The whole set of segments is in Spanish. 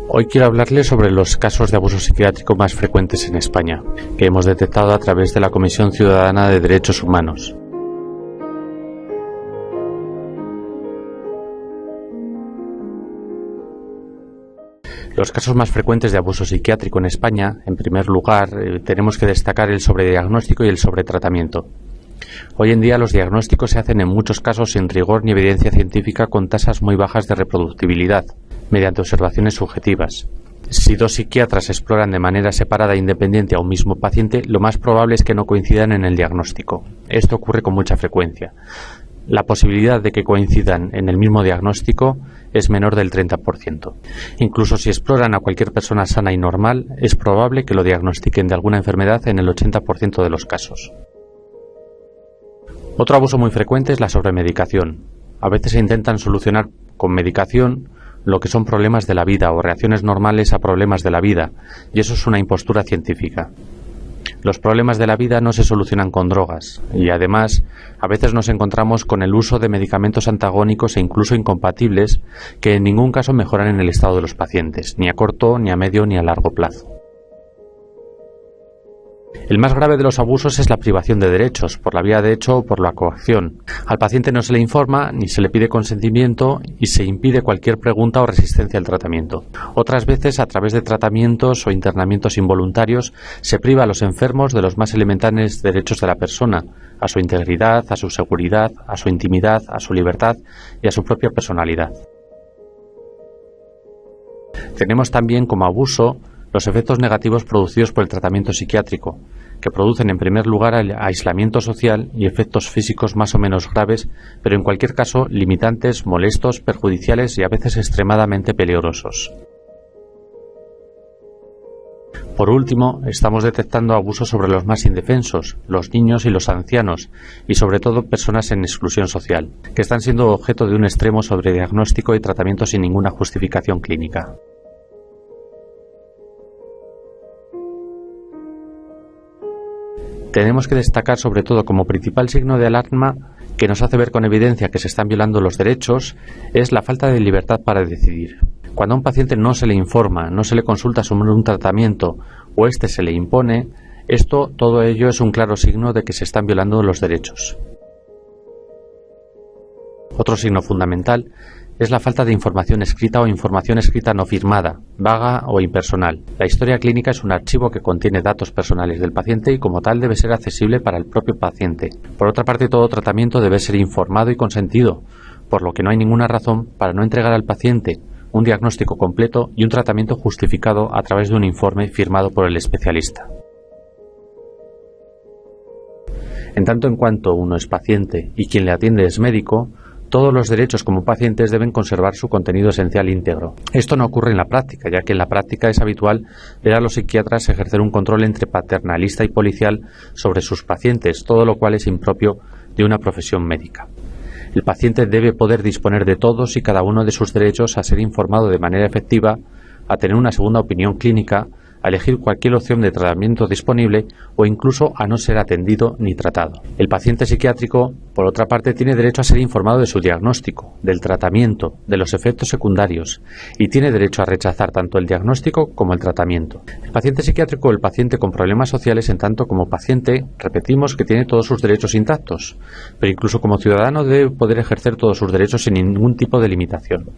Hoy quiero hablarles sobre los casos de abuso psiquiátrico más frecuentes en España, que hemos detectado a través de la Comisión Ciudadana de Derechos Humanos. Los casos más frecuentes de abuso psiquiátrico en España, en primer lugar, tenemos que destacar el sobrediagnóstico y el sobretratamiento. Hoy en día los diagnósticos se hacen en muchos casos sin rigor ni evidencia científica, con tasas muy bajas de reproducibilidad, mediante observaciones subjetivas. Si dos psiquiatras exploran de manera separada e independiente a un mismo paciente, lo más probable es que no coincidan en el diagnóstico. Esto ocurre con mucha frecuencia. La posibilidad de que coincidan en el mismo diagnóstico es menor del 30%. Incluso si exploran a cualquier persona sana y normal, es probable que lo diagnostiquen de alguna enfermedad en el 80% de los casos. Otro abuso muy frecuente es la sobremedicación. A veces se intentan solucionar con medicación lo que son problemas de la vida o reacciones normales a problemas de la vida, y eso es una impostura científica. Los problemas de la vida no se solucionan con drogas, y además a veces nos encontramos con el uso de medicamentos antagónicos e incluso incompatibles que en ningún caso mejoran en el estado de los pacientes, ni a corto, ni a medio, ni a largo plazo. El más grave de los abusos es la privación de derechos, por la vía de hecho o por la coacción. Al paciente no se le informa ni se le pide consentimiento y se impide cualquier pregunta o resistencia al tratamiento. Otras veces, a través de tratamientos o internamientos involuntarios, se priva a los enfermos de los más elementales derechos de la persona, a su integridad, a su seguridad, a su intimidad, a su libertad y a su propia personalidad. Tenemos también como abuso los efectos negativos producidos por el tratamiento psiquiátrico, que producen en primer lugar aislamiento social y efectos físicos más o menos graves, pero en cualquier caso limitantes, molestos, perjudiciales y a veces extremadamente peligrosos. Por último, estamos detectando abusos sobre los más indefensos, los niños y los ancianos, y sobre todo personas en exclusión social, que están siendo objeto de un extremo sobrediagnóstico y tratamiento sin ninguna justificación clínica. Tenemos que destacar sobre todo como principal signo de alarma que nos hace ver con evidencia que se están violando los derechos es la falta de libertad para decidir. Cuando a un paciente no se le informa, no se le consulta sobre un tratamiento o éste se le impone, todo ello es un claro signo de que se están violando los derechos. Otro signo fundamental es la falta de información escrita o información escrita no firmada, vaga o impersonal. La historia clínica es un archivo que contiene datos personales del paciente y como tal debe ser accesible para el propio paciente. Por otra parte, todo tratamiento debe ser informado y consentido, por lo que no hay ninguna razón para no entregar al paciente un diagnóstico completo y un tratamiento justificado a través de un informe firmado por el especialista. En tanto en cuanto uno es paciente y quien le atiende es médico, todos los derechos como pacientes deben conservar su contenido esencial íntegro. Esto no ocurre en la práctica, ya que en la práctica es habitual ver a los psiquiatras ejercer un control entre paternalista y policial sobre sus pacientes, todo lo cual es impropio de una profesión médica. El paciente debe poder disponer de todos y cada uno de sus derechos a ser informado de manera efectiva, a tener una segunda opinión clínica, a elegir cualquier opción de tratamiento disponible o incluso a no ser atendido ni tratado. El paciente psiquiátrico, por otra parte, tiene derecho a ser informado de su diagnóstico, del tratamiento, de los efectos secundarios y tiene derecho a rechazar tanto el diagnóstico como el tratamiento. El paciente psiquiátrico o el paciente con problemas sociales, en tanto como paciente, repetimos que tiene todos sus derechos intactos, pero incluso como ciudadano debe poder ejercer todos sus derechos sin ningún tipo de limitación.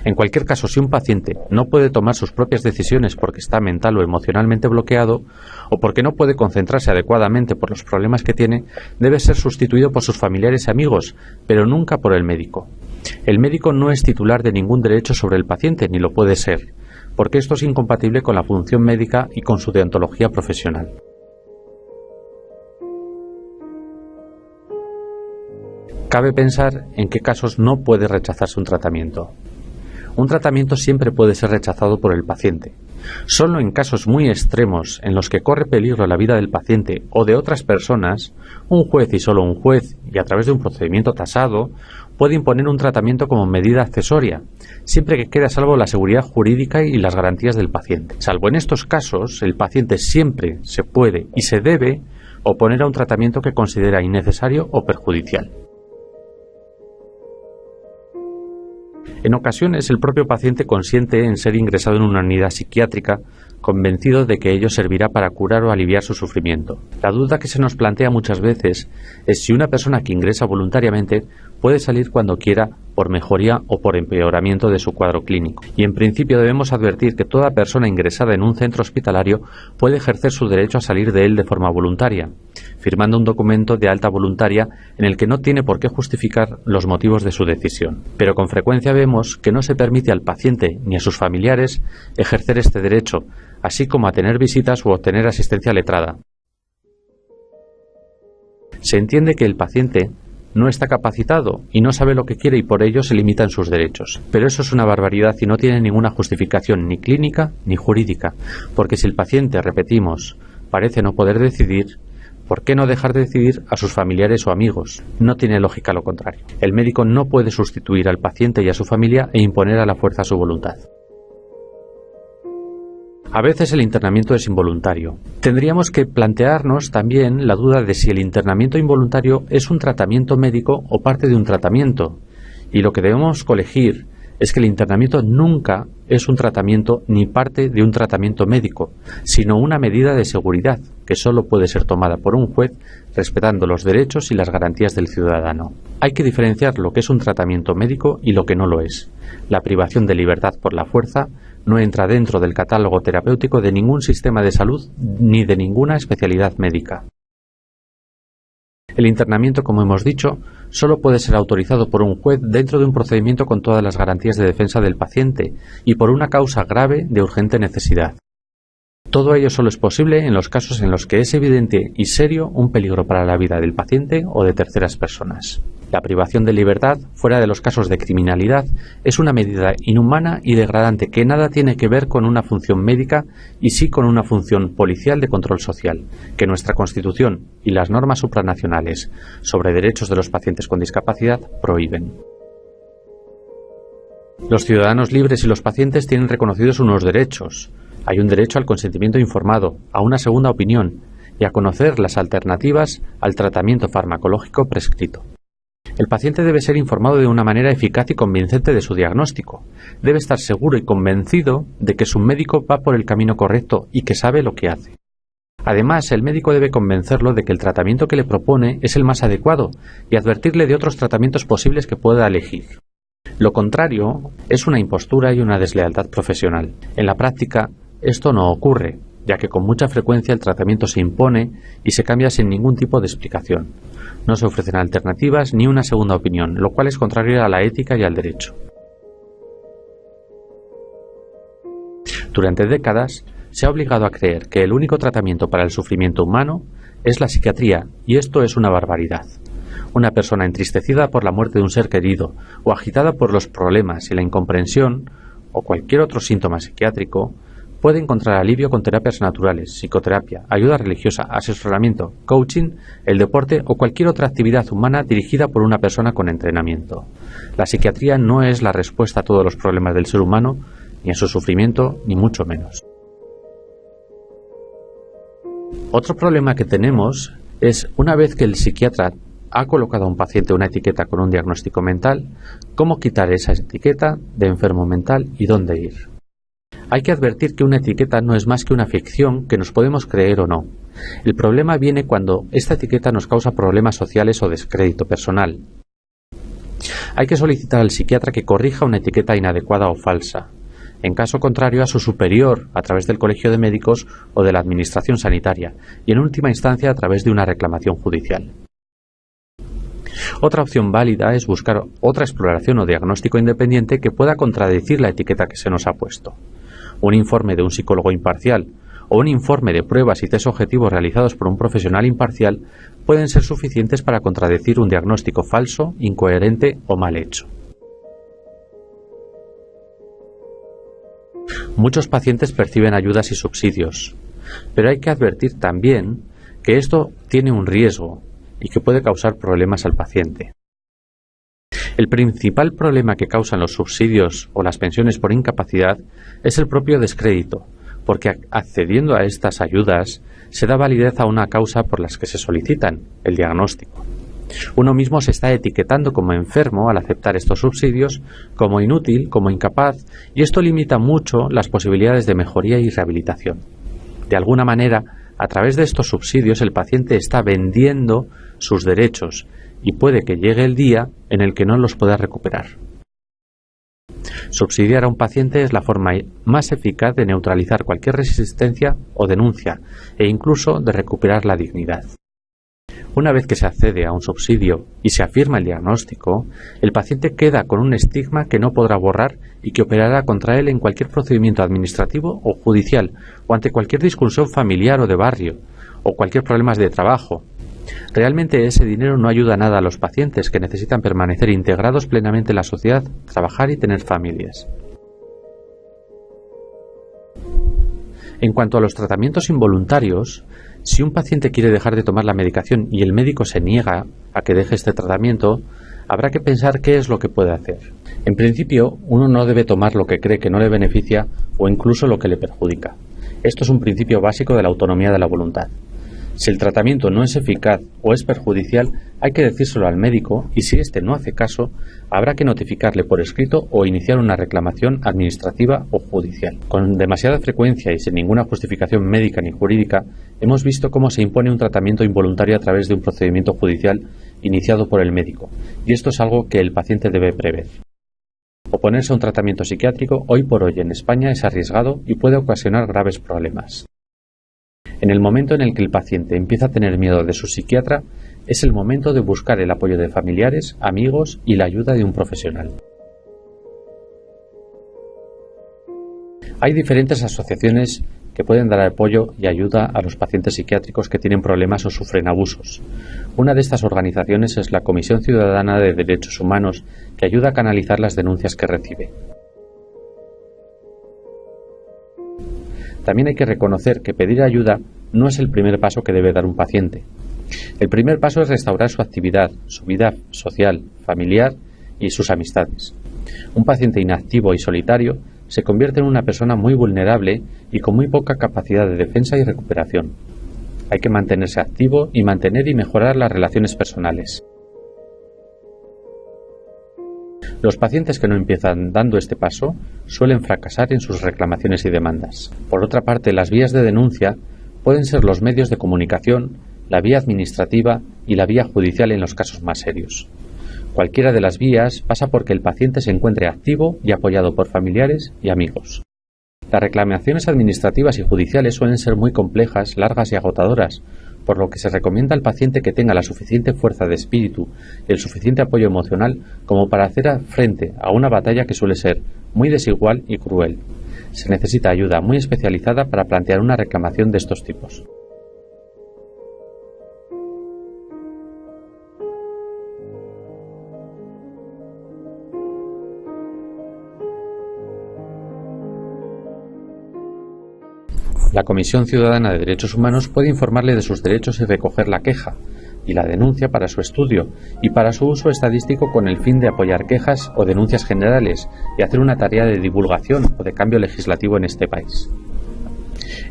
En cualquier caso, si un paciente no puede tomar sus propias decisiones porque está mental o emocionalmente bloqueado o porque no puede concentrarse adecuadamente por los problemas que tiene, debe ser sustituido por sus familiares y amigos, pero nunca por el médico. El médico no es titular de ningún derecho sobre el paciente, ni lo puede ser, porque esto es incompatible con la función médica y con su deontología profesional. Cabe pensar en qué casos no puede rechazarse un tratamiento. Un tratamiento siempre puede ser rechazado por el paciente. Solo en casos muy extremos en los que corre peligro la vida del paciente o de otras personas, un juez y solo un juez, y a través de un procedimiento tasado, puede imponer un tratamiento como medida accesoria, siempre que quede a salvo la seguridad jurídica y las garantías del paciente. Salvo en estos casos, el paciente siempre se puede y se debe oponer a un tratamiento que considera innecesario o perjudicial. En ocasiones, el propio paciente consiente en ser ingresado en una unidad psiquiátrica, convencido de que ello servirá para curar o aliviar su sufrimiento. La duda que se nos plantea muchas veces es si una persona que ingresa voluntariamente puede salir cuando quiera por mejoría o por empeoramiento de su cuadro clínico. Y en principio debemos advertir que toda persona ingresada en un centro hospitalario puede ejercer su derecho a salir de él de forma voluntaria, firmando un documento de alta voluntaria en el que no tiene por qué justificar los motivos de su decisión. Pero con frecuencia vemos que no se permite al paciente ni a sus familiares ejercer este derecho, así como a tener visitas u obtener asistencia letrada. Se entiende que el paciente no está capacitado y no sabe lo que quiere y por ello se limitan sus derechos. Pero eso es una barbaridad y no tiene ninguna justificación ni clínica ni jurídica, porque si el paciente, repetimos, parece no poder decidir, ¿por qué no dejar de decidir a sus familiares o amigos? No tiene lógica lo contrario. El médico no puede sustituir al paciente y a su familia e imponer a la fuerza su voluntad. A veces el internamiento es involuntario. Tendríamos que plantearnos también la duda de si el internamiento involuntario es un tratamiento médico o parte de un tratamiento. Y lo que debemos colegir es que el internamiento nunca es un tratamiento ni parte de un tratamiento médico, sino una medida de seguridad que solo puede ser tomada por un juez respetando los derechos y las garantías del ciudadano. Hay que diferenciar lo que es un tratamiento médico y lo que no lo es. La privación de libertad por la fuerza no entra dentro del catálogo terapéutico de ningún sistema de salud ni de ninguna especialidad médica. El internamiento, como hemos dicho, solo puede ser autorizado por un juez dentro de un procedimiento con todas las garantías de defensa del paciente y por una causa grave de urgente necesidad. Todo ello solo es posible en los casos en los que es evidente y serio un peligro para la vida del paciente o de terceras personas. La privación de libertad, fuera de los casos de criminalidad, es una medida inhumana y degradante que nada tiene que ver con una función médica y sí con una función policial de control social, que nuestra Constitución y las normas supranacionales sobre derechos de los pacientes con discapacidad prohíben. Los ciudadanos libres y los pacientes tienen reconocidos unos derechos. Hay un derecho al consentimiento informado, a una segunda opinión y a conocer las alternativas al tratamiento farmacológico prescrito. El paciente debe ser informado de una manera eficaz y convincente de su diagnóstico. Debe estar seguro y convencido de que su médico va por el camino correcto y que sabe lo que hace. Además, el médico debe convencerlo de que el tratamiento que le propone es el más adecuado y advertirle de otros tratamientos posibles que pueda elegir. Lo contrario es una impostura y una deslealtad profesional. En la práctica, esto no ocurre, ya que con mucha frecuencia el tratamiento se impone y se cambia sin ningún tipo de explicación. No se ofrecen alternativas ni una segunda opinión, lo cual es contrario a la ética y al derecho. Durante décadas se ha obligado a creer que el único tratamiento para el sufrimiento humano es la psiquiatría, y esto es una barbaridad. Una persona entristecida por la muerte de un ser querido, o agitada por los problemas y la incomprensión, o cualquier otro síntoma psiquiátrico, puede encontrar alivio con terapias naturales, psicoterapia, ayuda religiosa, asesoramiento, coaching, el deporte o cualquier otra actividad humana dirigida por una persona con entrenamiento. La psiquiatría no es la respuesta a todos los problemas del ser humano, ni a su sufrimiento, ni mucho menos. Otro problema que tenemos es, una vez que el psiquiatra ha colocado a un paciente una etiqueta con un diagnóstico mental, cómo quitar esa etiqueta de enfermo mental y dónde ir. Hay que advertir que una etiqueta no es más que una ficción que nos podemos creer o no. El problema viene cuando esta etiqueta nos causa problemas sociales o descrédito personal. Hay que solicitar al psiquiatra que corrija una etiqueta inadecuada o falsa. En caso contrario, a su superior, a través del Colegio de Médicos o de la Administración Sanitaria, y en última instancia a través de una reclamación judicial. Otra opción válida es buscar otra exploración o diagnóstico independiente que pueda contradecir la etiqueta que se nos ha puesto. Un informe de un psicólogo imparcial o un informe de pruebas y test objetivos realizados por un profesional imparcial pueden ser suficientes para contradecir un diagnóstico falso, incoherente o mal hecho. Muchos pacientes perciben ayudas y subsidios, pero hay que advertir también que esto tiene un riesgo y que puede causar problemas al paciente. El principal problema que causan los subsidios o las pensiones por incapacidad es el propio descrédito, porque accediendo a estas ayudas se da validez a una causa por las que se solicitan, el diagnóstico. Uno mismo se está etiquetando como enfermo al aceptar estos subsidios, como inútil, como incapaz, y esto limita mucho las posibilidades de mejoría y rehabilitación. De alguna manera, a través de estos subsidios el paciente está vendiendo sus derechos y puede que llegue el día en el que no los pueda recuperar. Subsidiar a un paciente es la forma más eficaz de neutralizar cualquier resistencia o denuncia e incluso de recuperar la dignidad. Una vez que se accede a un subsidio y se afirma el diagnóstico, el paciente queda con un estigma que no podrá borrar y que operará contra él en cualquier procedimiento administrativo o judicial o ante cualquier discusión familiar o de barrio o cualquier problema de trabajo. Realmente ese dinero no ayuda nada a los pacientes que necesitan permanecer integrados plenamente en la sociedad, trabajar y tener familias. En cuanto a los tratamientos involuntarios, si un paciente quiere dejar de tomar la medicación y el médico se niega a que deje este tratamiento, habrá que pensar qué es lo que puede hacer. En principio, uno no debe tomar lo que cree que no le beneficia o incluso lo que le perjudica. Esto es un principio básico de la autonomía de la voluntad. Si el tratamiento no es eficaz o es perjudicial, hay que decírselo al médico y si éste no hace caso, habrá que notificarle por escrito o iniciar una reclamación administrativa o judicial. Con demasiada frecuencia y sin ninguna justificación médica ni jurídica, hemos visto cómo se impone un tratamiento involuntario a través de un procedimiento judicial iniciado por el médico, y esto es algo que el paciente debe prever. Oponerse a un tratamiento psiquiátrico hoy por hoy en España es arriesgado y puede ocasionar graves problemas. En el momento en el que el paciente empieza a tener miedo de su psiquiatra, es el momento de buscar el apoyo de familiares, amigos y la ayuda de un profesional. Hay diferentes asociaciones que pueden dar apoyo y ayuda a los pacientes psiquiátricos que tienen problemas o sufren abusos. Una de estas organizaciones es la Comisión Ciudadana de Derechos Humanos, que ayuda a canalizar las denuncias que recibe. También hay que reconocer que pedir ayuda no es el primer paso que debe dar un paciente. El primer paso es restaurar su actividad, su vida social, familiar y sus amistades. Un paciente inactivo y solitario se convierte en una persona muy vulnerable y con muy poca capacidad de defensa y recuperación. Hay que mantenerse activo y mantener y mejorar las relaciones personales. Los pacientes que no empiezan dando este paso suelen fracasar en sus reclamaciones y demandas. Por otra parte, las vías de denuncia pueden ser los medios de comunicación, la vía administrativa y la vía judicial en los casos más serios. Cualquiera de las vías pasa porque el paciente se encuentre activo y apoyado por familiares y amigos. Las reclamaciones administrativas y judiciales suelen ser muy complejas, largas y agotadoras, por lo que se recomienda al paciente que tenga la suficiente fuerza de espíritu y el suficiente apoyo emocional como para hacer frente a una batalla que suele ser muy desigual y cruel. Se necesita ayuda muy especializada para plantear una reclamación de estos tipos. La Comisión Ciudadana de Derechos Humanos puede informarle de sus derechos y recoger la queja y la denuncia para su estudio y para su uso estadístico con el fin de apoyar quejas o denuncias generales y hacer una tarea de divulgación o de cambio legislativo en este país.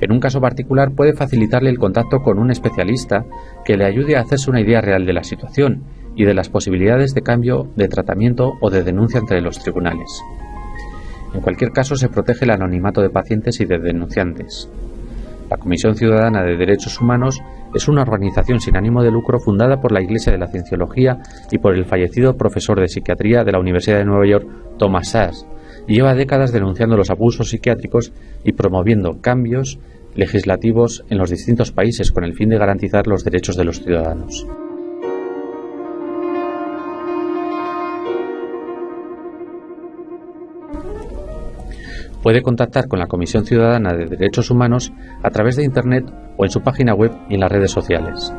En un caso particular puede facilitarle el contacto con un especialista que le ayude a hacerse una idea real de la situación y de las posibilidades de cambio de tratamiento o de denuncia entre los tribunales. En cualquier caso, se protege el anonimato de pacientes y de denunciantes. La Comisión Ciudadana de Derechos Humanos es una organización sin ánimo de lucro fundada por la Iglesia de la Cienciología y por el fallecido profesor de psiquiatría de la Universidad de Nueva York, Thomas Szasz, y lleva décadas denunciando los abusos psiquiátricos y promoviendo cambios legislativos en los distintos países con el fin de garantizar los derechos de los ciudadanos. Puede contactar con la Comisión Ciudadana de Derechos Humanos a través de Internet o en su página web y en las redes sociales.